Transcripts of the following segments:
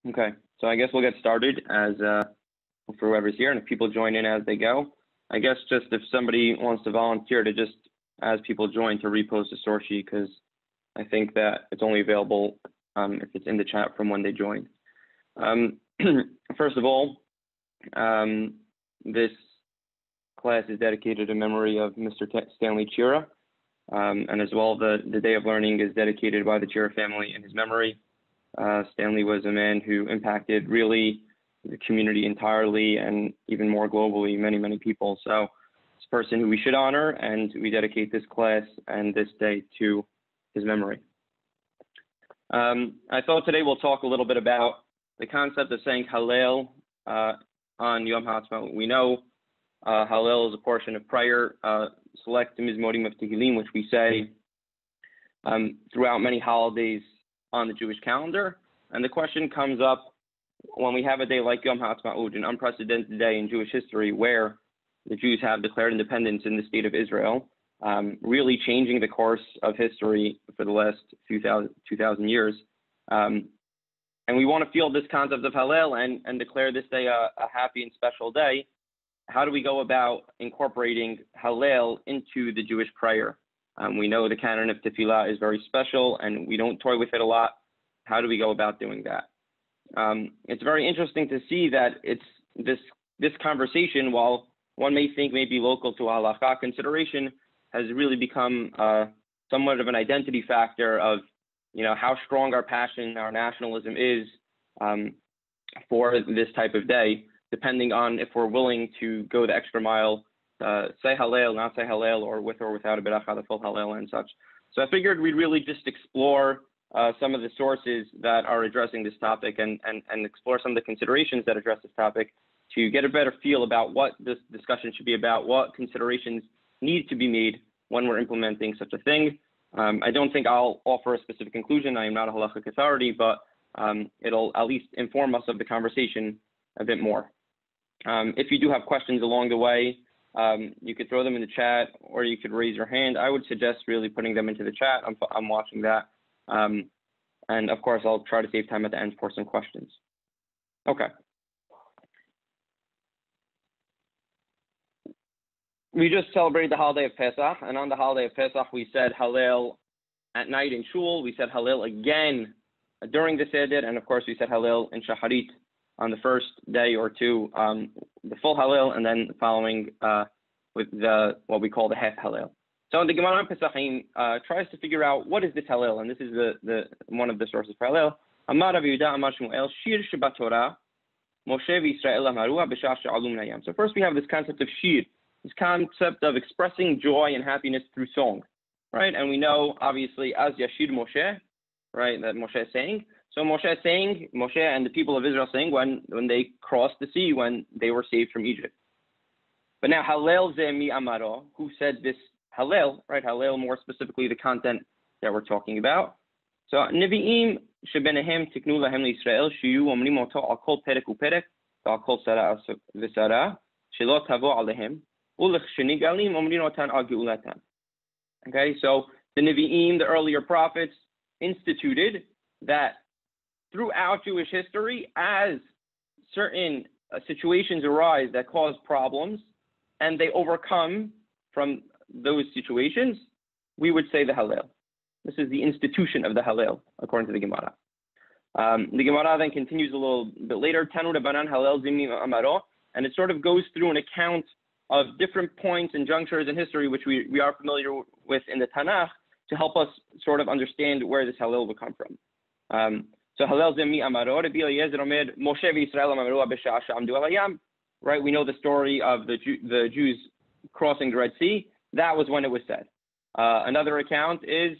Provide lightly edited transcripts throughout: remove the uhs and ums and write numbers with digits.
Okay, so I guess we'll get started as for whoever's here, and if people join in as they go. I guess just if somebody wants to volunteer to just, as people join, to repost the source sheet, because I think that it's only available if it's in the chat from when they join. First of all, this class is dedicated in memory of Mr. Stanley Chera, and as well the Day of Learning is dedicated by the Chera family in his memory. Stanley was a man who impacted really the community entirely and even more globally, many, many people. So it's a person who we should honor, and we dedicate this class and this day to his memory. I thought today we'll talk a little bit about the concept of saying Hallel on Yom Haasmaut. We know Hallel is a portion of prayer, select Mizmorim of Tehillim, which we say throughout many holidays on the Jewish calendar. And the question comes up when we have a day like Yom Haasmaut, an unprecedented day in Jewish history where the Jews have declared independence in the state of Israel, really changing the course of history for the last 2,000 years. And we want to feel this concept of Hallel and declare this day a happy and special day. How do we go about incorporating Hallel into the Jewish prayer? We know the canon of Tefillah is very special, and we don't toy with it a lot. How do we go about doing that? It's very interesting to see that it's this conversation, while one may think may be local to halakha consideration, has really become somewhat of an identity factor of, how strong our passion, our nationalism is for this type of day, depending on if we're willing to go the extra mile, say Hallel, not say Hallel, or with or without a beracha, the full Hallel and such. So I figured we'd really just explore some of the sources that are addressing this topic and explore some of the considerations that address this topic to get a better feel about what this discussion should be about, what considerations need to be made when we're implementing such a thing. I don't think I'll offer a specific conclusion. I am not a halachic authority, but it'll at least inform us of the conversation a bit more. If you do have questions along the way, you could throw them in the chat, or you could raise your hand. I would suggest really putting them into the chat. I'm watching that. And of course, I'll try to save time at the end for some questions. Okay. We just celebrated the holiday of Pesach, and on the holiday of Pesach, we said Hallel at night in Shul. We said Hallel again during the Seder, and of course, we said Hallel in Shacharit on the first day or two, the full Hallel, and then following with what we call the half Hallel. So the Gemara Pesachim tries to figure out what is this Hallel, and this is the one of the sources for Hallel. Amar Rav Yehuda Amar Shmuel Shir Shabbat Torah Moshe v'Yisrael Amaru B'Shah She'alum Nayam. So first we have this concept of Shir, this concept of expressing joy and happiness through song, right? And we know obviously as Yashir Moshe, right, that Moshe is saying. So Moshe and the people of Israel sang when they crossed the sea, when they were saved from Egypt. But now Hallel ze mi amaro, who said this Hallel, right? Hallel, more specifically the content that we're talking about. So Nevi'im shebenehem tiknu lahem leIsrael shiyu omrim oto al kol perek uperek al kol sara v'sara shelo tavo alehem ulech shenigalim omrim otan al geulatan. Okay, so the Nevi'im, the earlier prophets, instituted that throughout Jewish history, as certain situations arise that cause problems and they overcome from those situations, we would say the Hallel. This is the institution of the Hallel, according to the Gemara. The Gemara then continues a little bit later, Tanu Rabbanan Hallel Zimni Amaro, and it sort of goes through an account of different points and junctures in history, which we are familiar with in the Tanach, to help us sort of understand where this Hallel will come from. So Hallel Zimni Amaro, Rabbi Eliezer Omer, Moshe v'Yisrael Amaru B'Shah She'amdu Al Hayam. Right, we know the story of the Jews crossing the Red Sea. That was when it was said. Another account is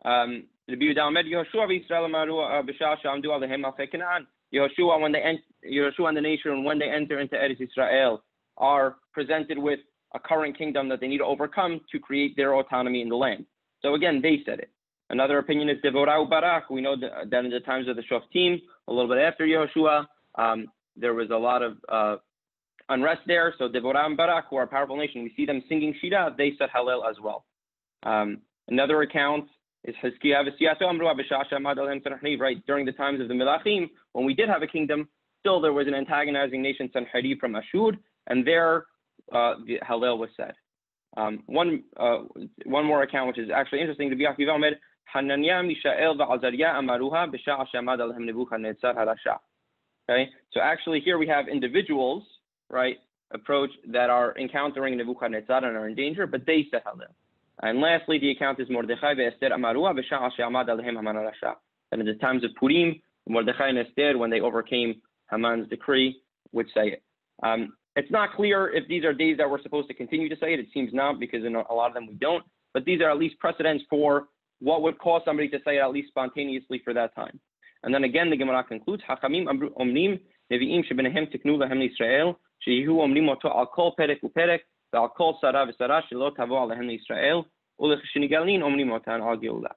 Rabbi Yehuda Omer, Yehoshua v'Yisrael Amaru B'Shah She'amdu Al Hayam Al Canaan. Yehoshua and the nation, when they enter into Eretz Israel, are presented with a current kingdom that they need to overcome to create their autonomy in the land. So again, they said it. Another opinion is Devorah Barak. We know that in the times of the Shoftim, a little bit after Yehoshua, there was a lot of unrest there. So Devorah and Barak, who are a powerful nation, we see them singing Shira. They said Hallel as well. Another account is Hizkiah v'Siyato Amruah b'Sha'ah she'amad alehem Sanherib, right? During the times of the Melachim, when we did have a kingdom, still there was an antagonizing nation, Sanherib from Ashur, and there the Hallel was said. One more account, which is actually interesting, to be Akiva Omed, Hananiah, Mishael, v'Azariah amaruha b'Sha'ah she'amad alehem Nebuchadnezzar harasha. Okay, so actually here we have individuals, right, approach that are encountering Nebuchadnezzar and are in danger, but they said Hallel. And lastly, the account is Mordechai ve'Esther amaruha b'Sha'ah she'amad alehem Haman harasha. And in the times of Purim, Mordechai and Esther, when they overcame Haman's decree, would say it. It's not clear if these are days that we're supposed to continue to say it. It seems not, because in a lot of them we don't. But these are at least precedents for what would cause somebody to say it at least spontaneously for that time. And then again, the Gemara concludes, Hachamim omnim nevi'im shebenehem tiknu lahem Yisrael, shehu omnim oto al kol perek uperek, ve'al kol sara v'sara shelo tavo alehem Yisrael, ulechshinigalin omnim otan al geula.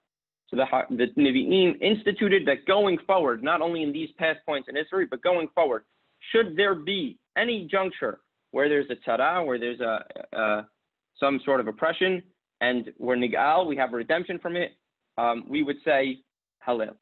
So the Nevi'im instituted that going forward, not only in these past points in history, but going forward, should there be any juncture where there's a tzara, where there's some sort of oppression, and we're nigal, we have redemption from it, we would say Hallel.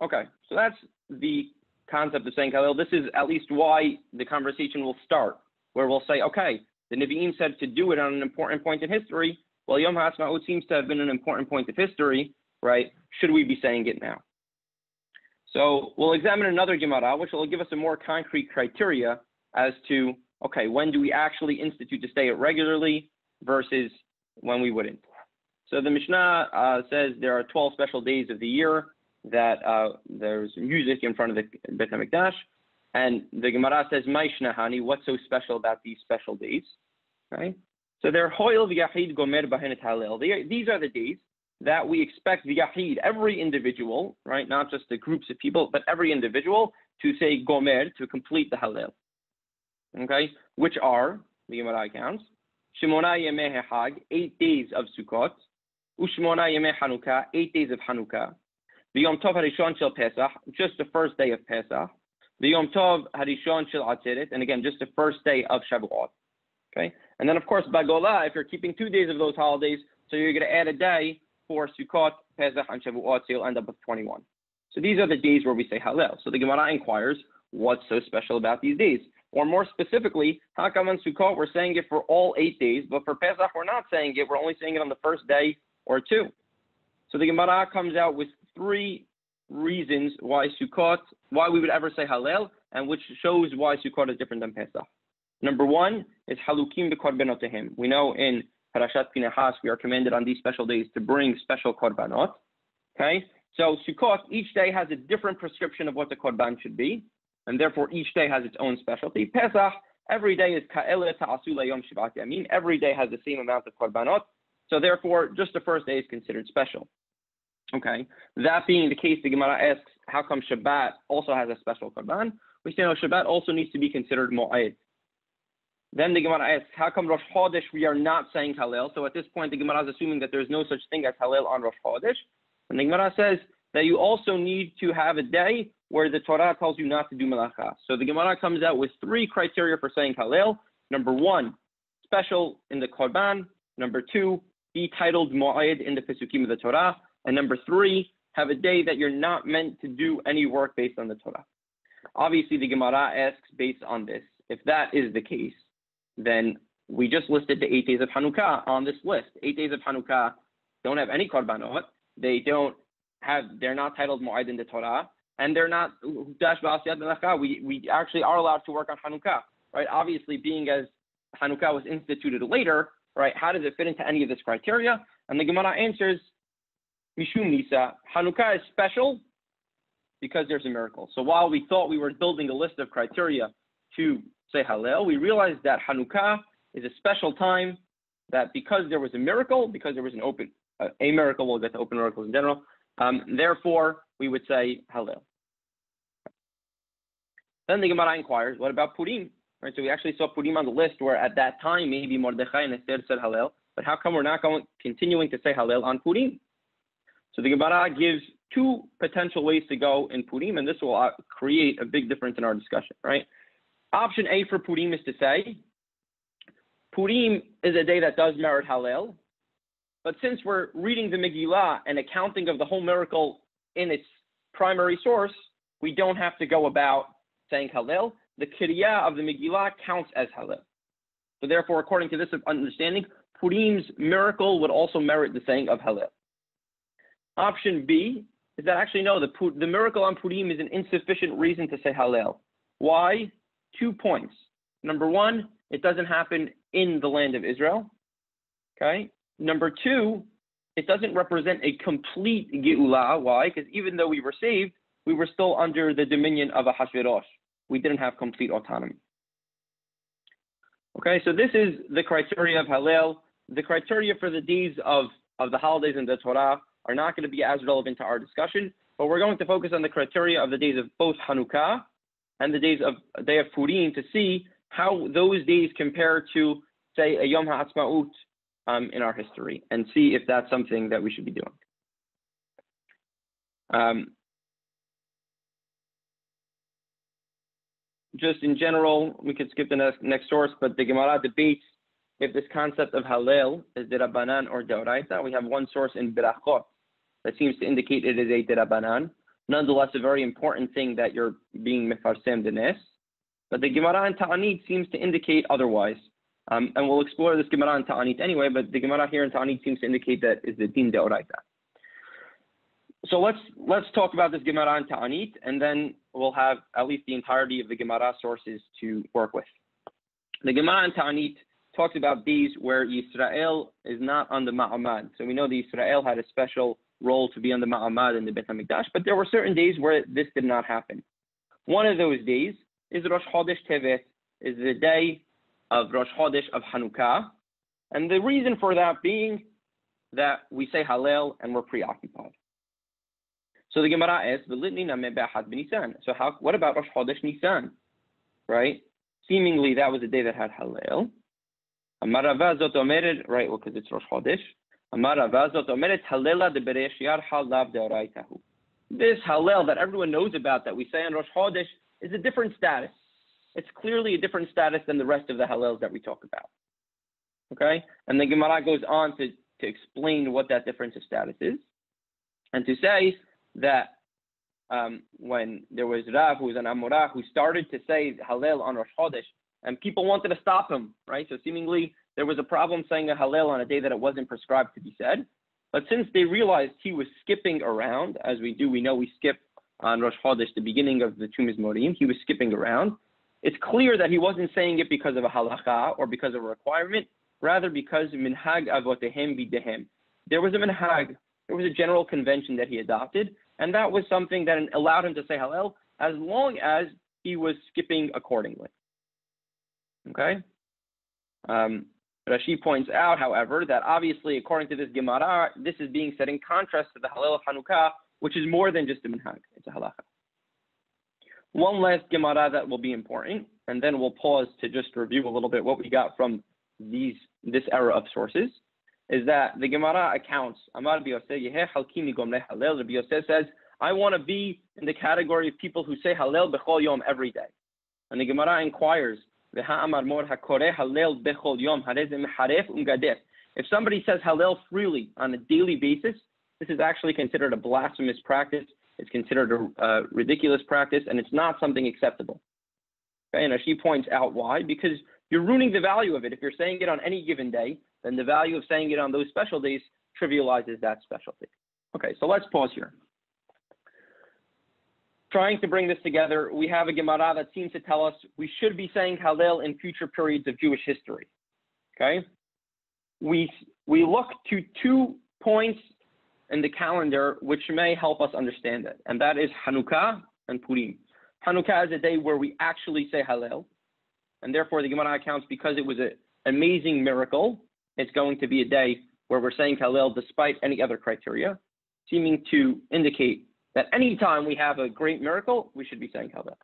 Okay, so that's the concept of saying Hallel. This is at least why the conversation will start, where we'll say, okay, the Nevi'im said to do it on an important point in history. Well, Yom Haasmaut seems to have been an important point of history, right? Should we be saying it now? So we'll examine another Gemara, which will give us a more concrete criteria as to, okay, when do we actually institute to say it regularly versus when we wouldn't. So the Mishnah says there are 12 special days of the year that there's music in front of the Beit HaMikdash, and the Gemara says, Maishnahani, what's so special about these special days? Right? So they're Hoil v'Yachid Gomer Bahenet Hallel. These are the days that we expect the Yachid, every individual, right, not just the groups of people, but every individual, to say Gomer, to complete the Hallel. Okay? Which are, the Gemara accounts, Shemona Yemei Hag, 8 days of Sukkot, Ushmona Yemei Hanukkah, 8 days of Hanukkah, the Yom Tov Harishon Shel Pesach, just the first day of Pesach, the Yom Tov Harishon Shel Atzeret, and again, just the first day of Shavuot. Okay? And then, of course, Bagola, if you're keeping 2 days of those holidays, so you're going to add a day for Sukkot, Pesach, and Shavuot, so you'll end up with 21. So these are the days where we say Hallel. So the Gemara inquires, what's so special about these days? Or more specifically, how come on Sukkot we're saying it for all 8 days, but for Pesach we're not saying it, we're only saying it on the first day or 2? So the Gemara comes out with 3 reasons why we would ever say Hallel, and which shows why Sukkot is different than Pesach. Number 1 is Halukim b'Korbanotehim. We know in Parashat Pinchas we are commanded on these special days to bring special korbanot. Okay, so Sukkot, each day has a different prescription of what the korban should be, and therefore each day has its own specialty. Pesach, every day is Ka'ele Ta'asu Yom Shivat Yamin. Every day has the same amount of korbanot, so therefore just the first day is considered special. Okay, that being the case, the Gemara asks, how come Shabbat also has a special korban? We say, no, Shabbat also needs to be considered Mo'ed. Then the Gemara asks, how come Rosh Hodesh we are not saying Hallel? So at this point, the Gemara is assuming that there's no such thing as Hallel on Rosh Hodesh. And the Gemara says that you also need to have a day where the Torah tells you not to do Melacha. So the Gemara comes out with 3 criteria for saying Hallel. Number 1, special in the Korban. Number 2, be titled Mo'ed in the Pesukim of the Torah. And number 3, have a day that you're not meant to do any work based on the Torah. Obviously, the Gemara asks based on this. If that is the case, then we just listed the 8 days of Hanukkah on this list. 8 days of Hanukkah don't have any korbanot. They're not titled Mo'ed in the Torah, and they're not Hodesh b'asiyat melacha. We actually are allowed to work on Hanukkah, right? Obviously, being as Hanukkah was instituted later, right? How does it fit into any of this criteria? And the Gemara answers, Mishum Nisa, Hanukkah is special because there's a miracle. So while we thought we were building a list of criteria to say Hallel, we realized that Hanukkah is a special time, that because there was a miracle, because there was a miracle, we'll get to open miracles in general, therefore we would say Hallel. Then the Gemara inquires, what about Purim? Right, so we actually saw Purim on the list where at that time maybe Mordechai and Esther said Hallel, but how come we're not continuing to say Hallel on Purim? So the Gemara gives 2 potential ways to go in Purim, and this will create a big difference in our discussion, right? Option A for Purim is to say, Purim is a day that does merit Hallel, But since we're reading the Megillah and accounting of the whole miracle in its primary source, we don't have to go about saying Hallel. The Kriya of the Megillah counts as Hallel. So therefore, according to this understanding, Purim's miracle would also merit the saying of Hallel. Option B is that actually no, the miracle on Purim is an insufficient reason to say Hallel. Why? 2 points. Number one, it doesn't happen in the land of Israel. Okay. Number two, it doesn't represent a complete Geula. Why? Because even though we were saved, we were still under the dominion of Ahasuerus. We didn't have complete autonomy. Okay, so this is the criteria of Hallel. The criteria for the days of the holidays in the Torah are not going to be as relevant to our discussion, but we're going to focus on the criteria of the days of both Hanukkah and the day of Purim to see how those days compare to, say, a Yom Haasmaut in our history, and see if that's something that we should be doing. Just in general, we could skip the next source, but the Gemara debates if this concept of Hallel is Derabanan or Deoraita. We have one source in Berachot that seems to indicate it is a Derabanan. Nonetheless, a very important thing that you're being Mefarsem Denes. But the Gemara in Ta'anit seems to indicate otherwise. And we'll explore this Gemara in Ta'anit anyway, but the Gemara here in Ta'anit seems to indicate that is the Din Deoraita. So let's talk about this Gemara in Ta'anit, and then we'll have at least the entirety of the Gemara sources to work with. The Gemara in Ta'anit talks about days where Yisrael is not on the Ma'amad. So we know that Yisrael had a special role to be on the Ma'amad in the Beit HaMikdash, but there were certain days where this did not happen. One of those days is Rosh Hodesh Tevet, is the day of Rosh Hodesh of Hanukkah. And the reason for that being that we say Hallel and we're preoccupied. So the Gemara asks, so what about Rosh Hodesh Nisan? Right? Seemingly that was a day that had Hallel. Right, well, because it's Rosh Hodesh. This Hallel that everyone knows about that we say on Rosh Hodesh is a different status. It's clearly a different status than the rest of the Hallels that we talk about. Okay? And the Gemara goes on to explain what that difference of status is. And to say that when there was Rav, who was an Amorah, who started to say Hallel on Rosh Hodesh, and people wanted to stop him, right? So seemingly there was a problem saying a Hallel on a day that it wasn't prescribed to be said. But since they realized he was skipping around, as we know we skip on Rosh Hodesh, the beginning of the Tumas Morim, he was skipping around. It's clear that he wasn't saying it because of a halacha or because of a requirement, rather because minhag avotehem bidehem. There was a minhag, there was a general convention that he adopted, and that was something that allowed him to say Hallel as long as he was skipping accordingly. Okay? Rashi points out, however, that obviously, according to this Gemara, this is being said in contrast to the Hallel of Hanukkah, which is more than just a minhag, it's a halacha. One last Gemara that will be important, and then we'll pause to just review a little bit what we got from this era of sources, is that the Gemara accounts, Amar Rabbi Yosef, Rabbi Yosef says, I want to be in the category of people who say Hallel bechol yom every day. And the Gemara inquires, if somebody says Hallel freely on a daily basis, this is actually considered a blasphemous practice. It's considered a ridiculous practice, and it's not something acceptable. Okay, and she points out why, because you're ruining the value of it. If you're saying it on any given day, then the value of saying it on those special days trivializes that specialty. Okay, so let's pause here. Trying to bring this together, we have a Gemara that seems to tell us we should be saying Hallel in future periods of Jewish history. Okay? We look to 2 points in the calendar which may help us understand it, and that is Hanukkah and Purim. Hanukkah is a day where we actually say Hallel, and therefore the Gemara accounts because it was an amazing miracle, it's going to be a day where we're saying Hallel despite any other criteria, seeming to indicate that any time we have a great miracle, we should be saying Hallel.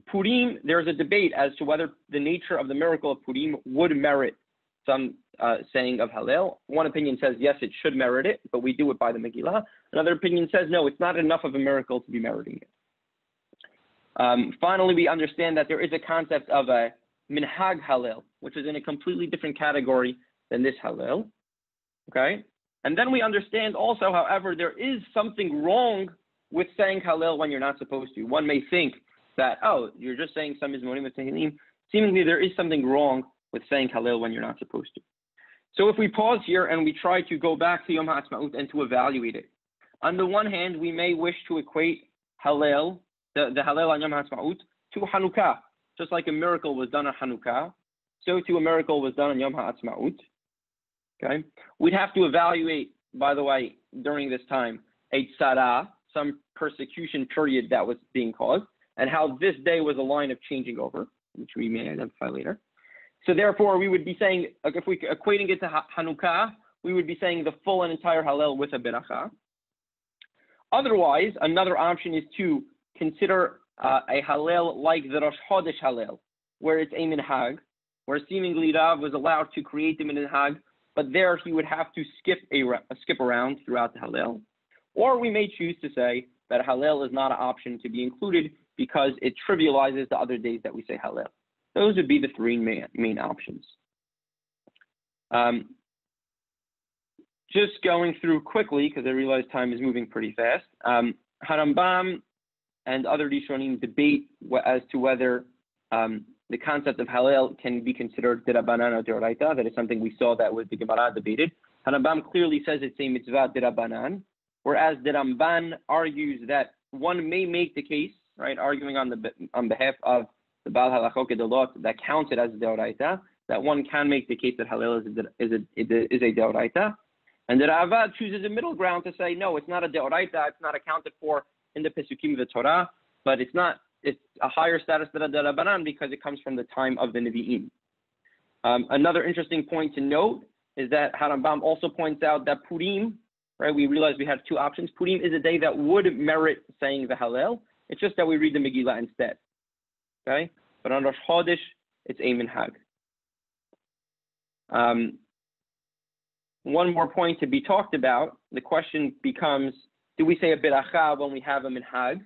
Purim, there's a debate as to whether the nature of the miracle of Purim would merit some saying of Hallel. One opinion says, yes, it should merit it, but we do it by the Megillah. Another opinion says, no, it's not enough of a miracle to be meriting it. Finally, we understand that there is a concept of a minhag Hallel, which is in a completely different category than this Hallel. Okay? And then we understand also, however, there is something wrong with saying Hallel when you're not supposed to. One may think that, oh, you're just saying some Mizmorim and Tehillim. Seemingly there is something wrong with saying Hallel when you're not supposed to. So if we pause here and we try to go back to Yom Haasmaut and to evaluate it, on the one hand, we may wish to equate Hallel, the Hallel on Yom Haasmaut, to Hanukkah. Just like a miracle was done on Hanukkah, so too a miracle was done on Yom Haasmaut. Okay? We'd have to evaluate, by the way, during this time, a tzara, some persecution period that was being caused, and how this day was a line of changing over, which we may identify later. So therefore, we would be saying, if we equating it to Hanukkah, we would be saying the full and entire Hallel with a beracha. Otherwise, another option is to consider a Hallel like the Rosh Hodesh Hallel, where it's a minhag, where seemingly Rav was allowed to create the minhag, but there he would have to skip around throughout the Hallel. Or we may choose to say that Hallel is not an option to be included because it trivializes the other days that we say Hallel. Those would be the three main options. Just going through quickly, because I realize time is moving pretty fast. Harambam and other Rishonim debate as to whether the concept of Hallel can be considered Dirabanan or D'Oraita. That is something we saw that was the Gemara debated. Harambam clearly says it's a mitzvah Dirabanan, whereas the Ramban argues that one may make the case, right, arguing on behalf of the Baal Halachot Gedolot that counts it as a D'Oraita, that one can make the case that Hallel is a D'Oraita. And the Ravad chooses a middle ground to say, no, it's not a D'Oraita, it's not accounted for in the Pesukim of the Torah, but it's a higher status than a D'Rabanan because it comes from the time of the Nevi'im. Another interesting point to note is that Harambam also points out that Purim, right, we realized we had two options. Purim is a day that would merit saying the Hallel. It's just that we read the Megillah instead. Okay? But on Rosh Hodesh, it's a minhag. One more point to be talked about. The question becomes, do we say a beracha when we have a minhag?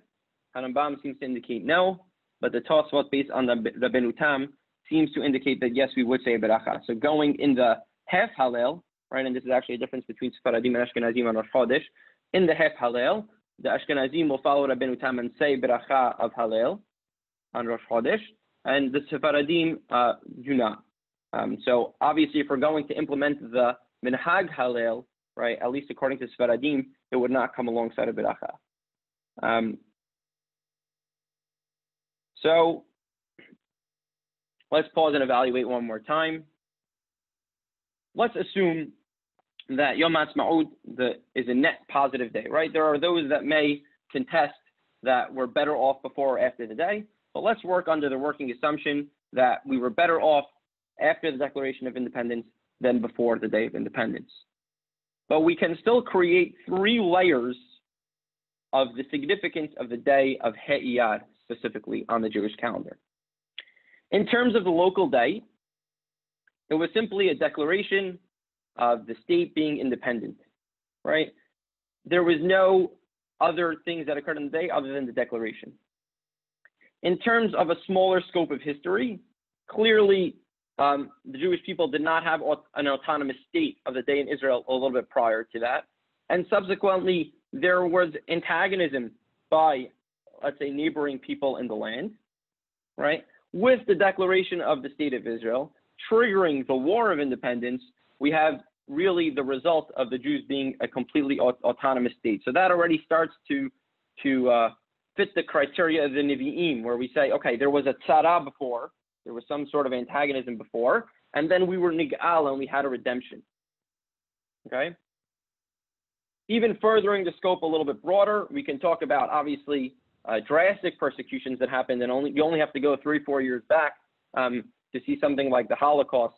Harambam seems to indicate no, but the Tosfot based on the Rabbeinu Tam seems to indicate that yes, we would say a beracha. So going in the half Hallel, right, and this is actually a difference between Sfaradim and Ashkenazim on Rosh Hodesh. In the half Hallel, the Ashkenazim will follow Rabbeinu Tam and say beracha of Hallel on Rosh Hodesh, and the Sfaradim do not. So obviously, if we're going to implement the minhag Hallel, right, at least according to Sfaradim, it would not come alongside a beracha. So let's pause and evaluate one more time. Let's assume that Yom Haasmaut is a net positive day, right? There are those that may contest that we're better off before or after the day, but let's work under the working assumption that we were better off after the Declaration of Independence than before the Day of Independence. But we can still create three layers of the significance of the day of He'iyad, specifically on the Jewish calendar. In terms of the local day, it was simply a declaration of the state being independent, right? There was no other things that occurred on the day other than the declaration. In terms of a smaller scope of history, clearly the Jewish people did not have an autonomous state of the day in Israel a little bit prior to that. And subsequently, there was antagonism by, let's say, neighboring people in the land, right? With the declaration of the State of Israel, triggering the War of Independence, we have really the result of the Jews being a completely autonomous state. So that already starts to fit the criteria of the Nevi'im, where we say, okay, there was a tzara before, there was some sort of antagonism before, and then we were nig'al and we had a redemption. Okay? Even furthering the scope a little bit broader, we can talk about, obviously, drastic persecutions that happened, and you only have to go 3-4 years back to see something like the Holocaust,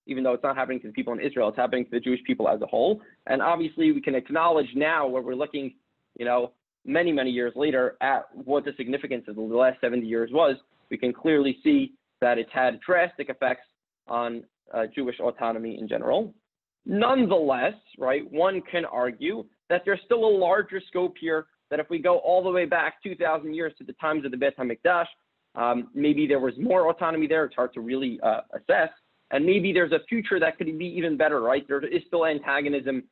even though it's not happening to the people in Israel, it's happening to the Jewish people as a whole. And obviously, we can acknowledge now, where we're looking, many, many years later, at what the significance of the last 70 years was. We can clearly see that it's had drastic effects on Jewish autonomy in general. Nonetheless, right, one can argue that there's still a larger scope here, that if we go all the way back 2,000 years to the times of the Beit HaMikdash, maybe there was more autonomy there. It's hard to really assess. and maybe there's a future that could be even better, right? There is still antagonism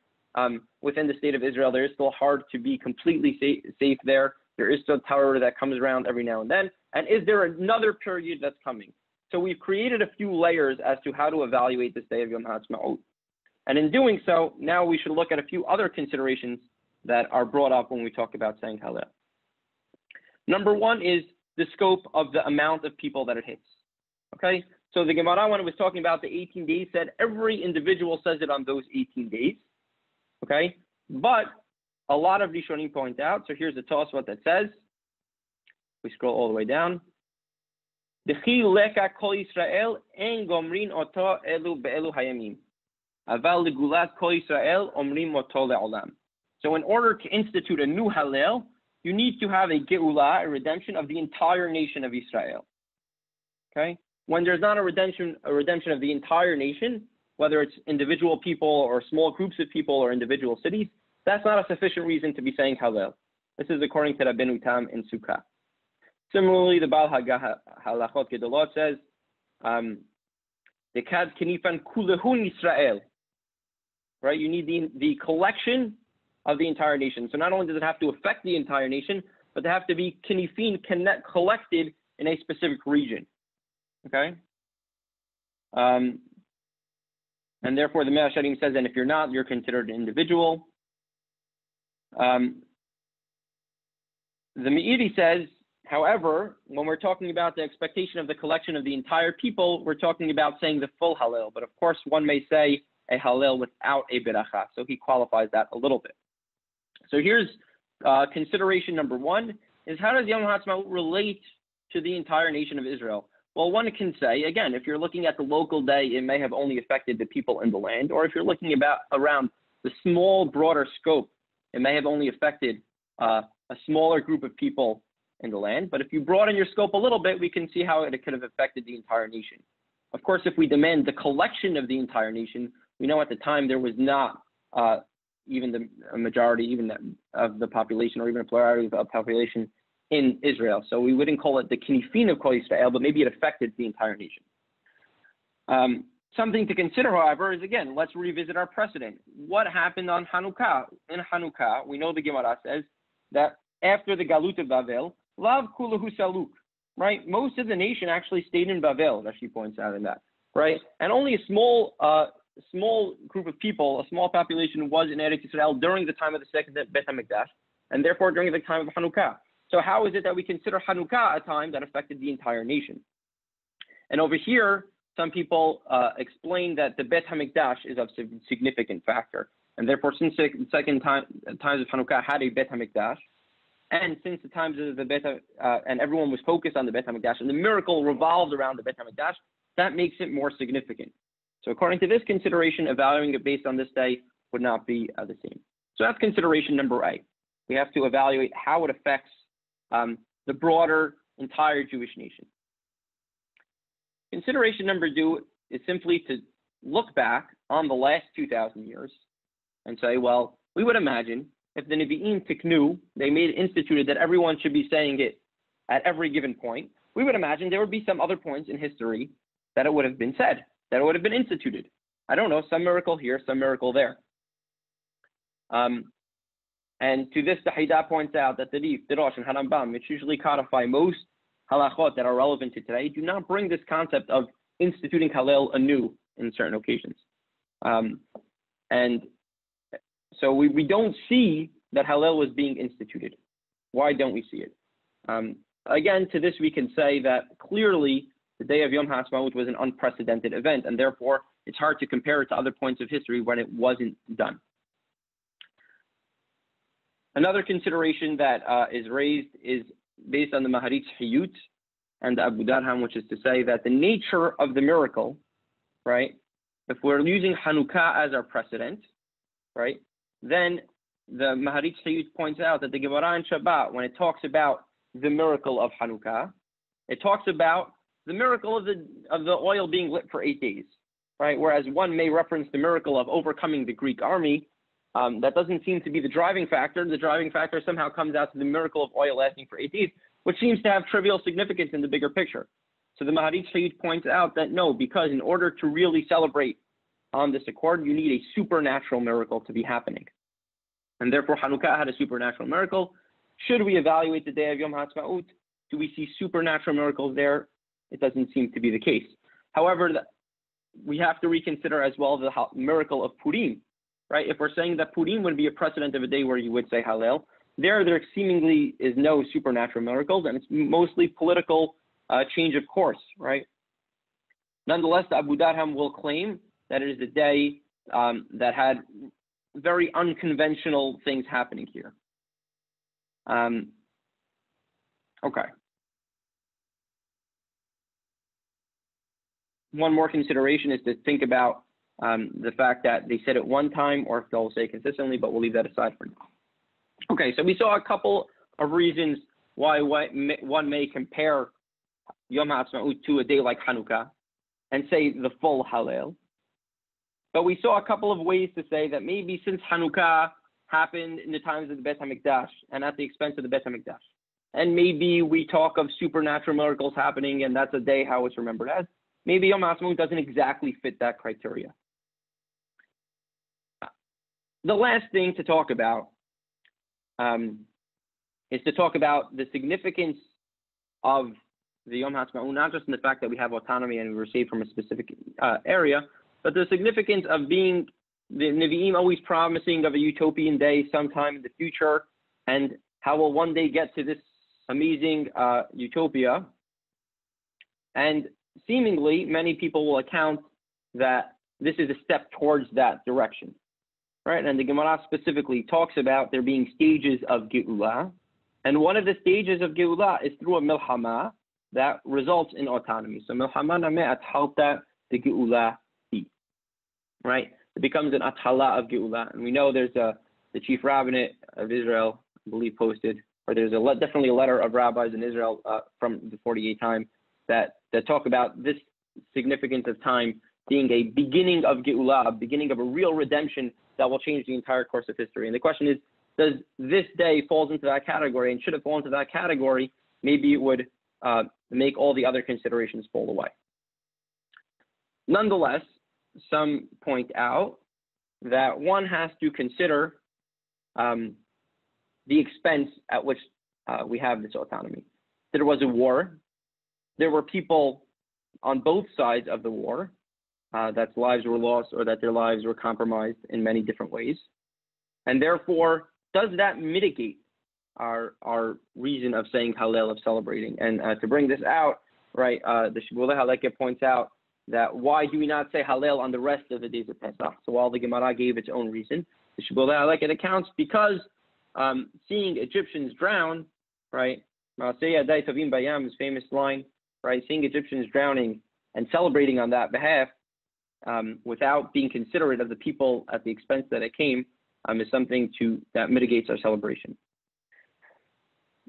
within the state of Israel. There is still hard to be completely safe there. There is still terror that comes around every now and then. And is there another period that's coming? So we've created a few layers as to how to evaluate this day of Yom Haasmaut. And in doing so, now we should look at a few other considerations that are brought up when we talk about saying Hallel. Number one is the scope of the amount of people that it hits. Okay? So the Gemara, when it was talking about the 18 days, said every individual says it on those 18 days. Okay? But a lot of Rishonim point out, so here's the Tosfot that says, we scroll all the way down, Dechi leka kol Yisrael en gomrin oto elu be'elu hayamim. Aval legulat kol Yisrael omrim oto le'olam. So in order to institute a new Hallel, you need to have a Geula, a redemption of the entire nation of Israel. Okay? When there's not a redemption of the entire nation, whether it's individual people or small groups of people or individual cities, that's not a sufficient reason to be saying Hallel. This is according to Rabbeinu Tam in Sukkah. Similarly, the Baal Halachot Gedolot says, Dekad Kenifan Kulehun Yisrael. Right? You need the collection of the entire nation. So not only does it have to affect the entire nation, but they have to be Kenifin collected in a specific region. Okay? And therefore, the Me'asharim says, and if you're not, you're considered an individual. The Meiri says, however, when we're talking about the expectation of the collection of the entire people, we're talking about saying the full Hallel. But of course, one may say a Hallel without a Beracha. So he qualifies that a little bit. So here's consideration number one, is how does Yom Haasmaut relate to the entire nation of Israel? Well, one can say, again, if you're looking at the local day, it may have only affected the people in the land. Or if you're looking around the small, broader scope, it may have only affected a smaller group of people in the land. But if you broaden your scope a little bit, we can see how it could have affected the entire nation. Of course, if we demand the collection of the entire nation, we know at the time there was not even a majority of the population or even a plurality of the population in Israel. So we wouldn't call it the Kinifin of Kol Yisrael, but maybe it affected the entire nation. Something to consider, however, is, again, let's revisit our precedent. What happened on Hanukkah? In Hanukkah, we know the Gemara says that after the Galut of Bavel, Lav Kulahu Saluk, right? Most of the nation actually stayed in Bavel, as she points out in that, right? And only a small group of people, a small population was in Eretz Yisrael during the time of the second Bet HaMikdash, and therefore during the time of Hanukkah. So how is it that we consider Hanukkah a time that affected the entire nation? And over here, some people explain that the Bet HaMikdash is a significant factor. And therefore, since the times of Hanukkah had a Bet HaMikdash, and since the times of the and everyone was focused on the Bet HaMikdash, and the miracle revolved around the Bet HaMikdash, that makes it more significant. So according to this consideration, evaluating it based on this day would not be the same. So that's consideration number A. We have to evaluate how it affects the broader entire Jewish nation. Consideration number two is simply to look back on the last 2,000 years and say, well, we would imagine if the Nevi'im Tiknu, they instituted that everyone should be saying it at every given point, we would imagine there would be some other points in history that it would have been said, that it would have been instituted. I don't know, some miracle here, some miracle there. And to this, the Haida points out that the Rif, the Rosh, and Harambam, which usually codify most halachot that are relevant to today, do not bring this concept of instituting Hallel anew in certain occasions. And so we don't see that Hallel was being instituted. Why don't we see it? Again, to this we can say that clearly the day of Yom Haasmaut was an unprecedented event, and therefore it's hard to compare it to other points of history when it wasn't done. Another consideration that is raised is based on the Maharitz Hiyut and the Abu Darham, which is to say that the nature of the miracle, right, if we're using Hanukkah as our precedent, right, then the Maharitz Hiyut points out that the Gemara in Shabbat, when it talks about the miracle of Hanukkah, it talks about the miracle of the oil being lit for 8 days, right? Whereas one may reference the miracle of overcoming the Greek army, that doesn't seem to be the driving factor. The driving factor somehow comes out to the miracle of oil lasting for 8 days, which seems to have trivial significance in the bigger picture. So the Maharit points out that no, because in order to really celebrate on this accord, you need a supernatural miracle to be happening. And therefore, Hanukkah had a supernatural miracle. Should we evaluate the day of Yom Haasmaut? Do we see supernatural miracles there? It doesn't seem to be the case. However, we have to reconsider as well the miracle of Purim, right? If we're saying that Purim would be a precedent of a day where you would say Hallel, there seemingly is no supernatural miracles, and it's mostly political change of course, right? Nonetheless, the Abu Darham will claim that it is a day that had very unconventional things happening here. Okay. One more consideration is to think about the fact that they said it one time, or if they'll say consistently, but we'll leave that aside for now. Okay, so we saw a couple of reasons why one may compare Yom Haasmaut to a day like Hanukkah and say the full Hallel. But we saw a couple of ways to say that maybe since Hanukkah happened in the times of the Beit HaMikdash and at the expense of the Beit HaMikdash, and maybe we talk of supernatural miracles happening and that's a day how it's remembered as, maybe Yom Haasmaut doesn't exactly fit that criteria. The last thing to talk about is to talk about the significance of the Yom Haasmaut, not just in the fact that we have autonomy and we were saved from a specific area, but the significance of being the Nevi'im always promising of a utopian day sometime in the future, and how we'll one day get to this amazing utopia. And seemingly, many people will account that this is a step towards that direction, right? And the Gemara specifically talks about there being stages of Geula, and one of the stages of Geula is through a milhama that results in autonomy. So milhama nameh athalta the Geula hi, right? It becomes an athala of Geula, and we know there's the chief rabbinate of Israel, I believe, posted, or there's definitely a letter of rabbis in Israel from the 48 time that talk about this significance of time being a beginning of Geula, a beginning of a real redemption that will change the entire course of history. And the question is, does this day falls into that category? And should it fall into that category, maybe it would make all the other considerations fall away. Nonetheless, some point out that one has to consider the expense at which we have this autonomy. There was a war. There were people on both sides of the war that lives were lost or that their lives were compromised in many different ways. And therefore, does that mitigate our reason of saying Hallel, of celebrating? And to bring this out, right, the Shibbolei Halekha points out that why do we not say Hallel on the rest of the days of Pesach? So while the Gemara gave its own reason, the Shibbolei Halekha accounts because seeing Egyptians drown, right, his famous line, right, seeing Egyptians drowning and celebrating on that behalf without being considerate of the people at the expense that it came is something that mitigates our celebration.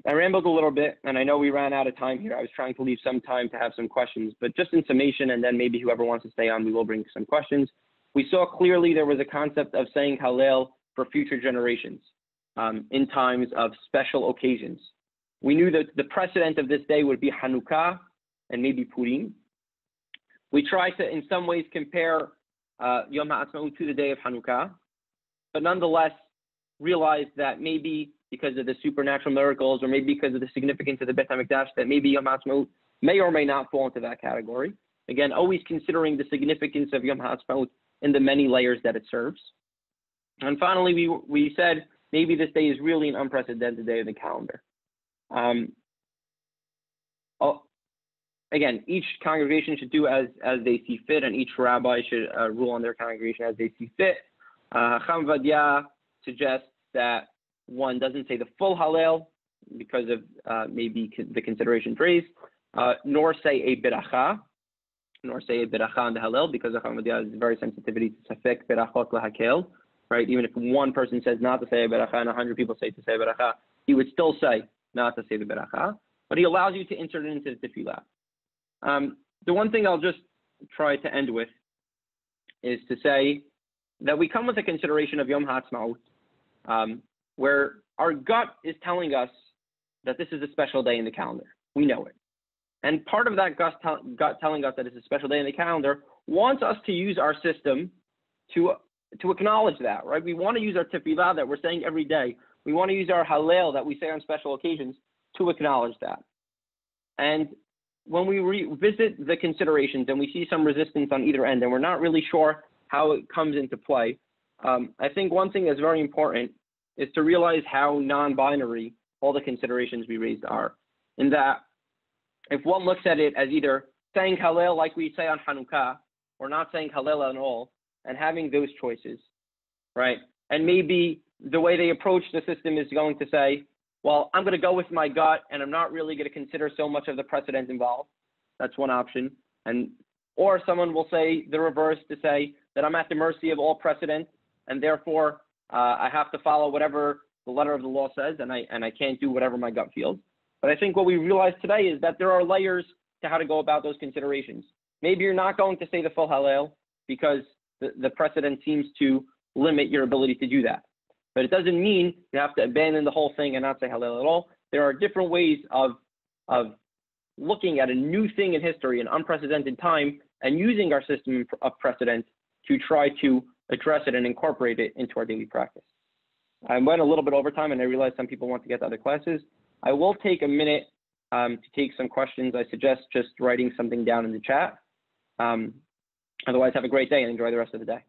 I rambled a little bit, and I know we ran out of time here. I was trying to leave some time to have some questions, but just in summation, and then maybe whoever wants to stay on, we will bring some questions. We saw clearly there was a concept of saying Hallel for future generations in times of special occasions. We knew that the precedent of this day would be Hanukkah and maybe Purim. We tried to, in some ways, compare Yom Haasmaut to the day of Hanukkah, but nonetheless realized that maybe because of the supernatural miracles, or maybe because of the significance of the Beit HaMikdash, that maybe Yom Haasmaut may or may not fall into that category. Again, always considering the significance of Yom Haasmaut in the many layers that it serves. And finally, we said maybe this day is really an unprecedented day of the calendar. Again, each congregation should do as they see fit, and each rabbi should rule on their congregation as they see fit. Ovadia suggests that one doesn't say the full Hallel because of maybe the considerations raised, nor say a beracha on the Hallel, because Ovadia has very sensitivity to safek berachot lahakel, right? Even if one person says not to say a beracha and 100 people say to say a beracha, he would still say not to say the beracha, but he allows you to insert it into the tefillah. The one thing I'll just try to end with is to say that we come with a consideration of Yom Haasmaut, where our gut is telling us that this is a special day in the calendar. We know it. And part of that gut telling us that it's a special day in the calendar wants us to use our system to acknowledge that, right? We want to use our tefillah that we're saying every day. We want to use our Hallel that we say on special occasions to acknowledge that. And when we revisit the considerations and we see some resistance on either end and we're not really sure how it comes into play, I think one thing that's very important is to realize how non-binary all the considerations we raised are. In that, if one looks at it as either saying Hallel like we say on Hanukkah, or not saying Hallel at all, and having those choices, right? And maybe the way they approach the system is going to say, well, I'm going to go with my gut, and I'm not really going to consider so much of the precedent involved. That's one option. Or someone will say the reverse, to say that I'm at the mercy of all precedent, and therefore I have to follow whatever the letter of the law says, and I can't do whatever my gut feels. But I think what we realize today is that there are layers to how to go about those considerations. Maybe you're not going to say the full Hallel because the precedent seems to limit your ability to do that. But it doesn't mean you have to abandon the whole thing and not say Hallel at all. There are different ways of looking at a new thing in history, an unprecedented time, and using our system of precedent to try to address it and incorporate it into our daily practice. I went a little bit over time, and I realized some people want to get to other classes. I will take a minute to take some questions. I suggest just writing something down in the chat. Otherwise, have a great day and enjoy the rest of the day.